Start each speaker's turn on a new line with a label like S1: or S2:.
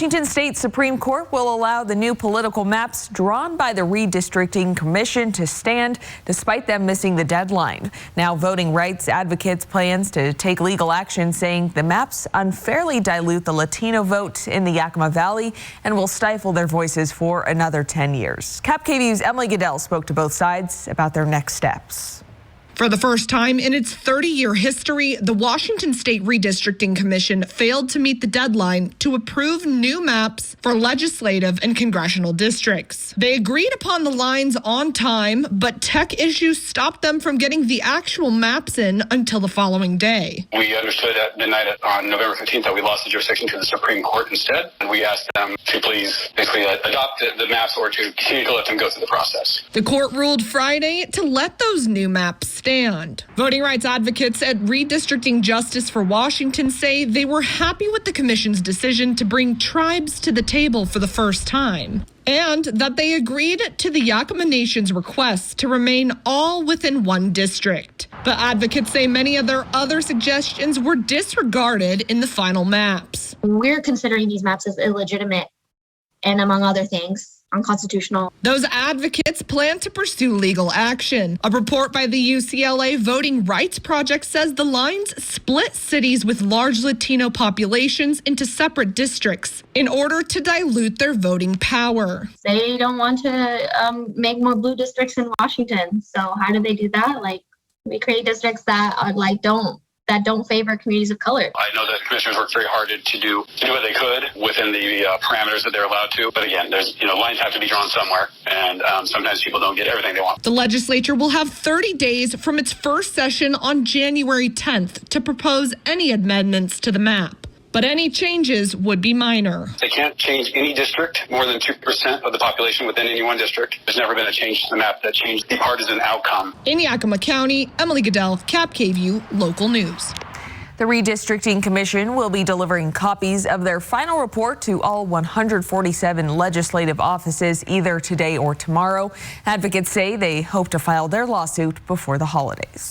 S1: Washington State Supreme Court will allow the new political maps drawn by the Redistricting Commission to stand despite them missing the deadline. Now, voting rights advocates plans to take legal action, saying the maps unfairly dilute the Latino vote in the Yakima Valley and will stifle their voices for another 10 years. KVU's Emily Goodell spoke to both sides about their next steps.
S2: For the first time in its 30-year history, the Washington State Redistricting Commission failed to meet the deadline to approve new maps for legislative and congressional districts. They agreed upon the lines on time, but tech issues stopped them from getting the actual maps in until the following day.
S3: We understood at midnight on November 15th that we lost the jurisdiction to the Supreme Court instead, and we asked them to please basically adopt the maps or to continue to let them go through the process.
S2: The court ruled Friday to let those new maps stand. Voting rights advocates at Redistricting Justice for Washington say they were happy with the commission's decision to bring tribes to the table for the first time, and that they agreed to the Yakima Nation's request to remain all within one district. But advocates say many of their other suggestions were disregarded in the final maps.
S4: We're considering these maps as illegitimate and, among other things, unconstitutional.
S2: Those advocates plan to pursue legal action. A report by the UCLA Voting Rights Project says the lines split cities with large Latino populations into separate districts in order to dilute their voting power.
S4: They don't want to make more blue districts in Washington. So how do they do that? We create districts that are don't favor communities of color.
S3: I know that commissioners worked very hard to do what they could within the parameters that they're allowed to. But again, lines have to be drawn somewhere, and sometimes people don't get everything they want.
S2: The legislature will have 30 days from its first session on January 10th to propose any amendments to the map. But any changes would be minor.
S3: They can't change any district more than 2% of the population within any one district. There's never been a change to the map that changed the partisan outcome.
S2: In Yakima County, Emily Goodell, KVU Local News.
S1: The Redistricting Commission will be delivering copies of their final report to all 147 legislative offices either today or tomorrow. Advocates say they hope to file their lawsuit before the holidays.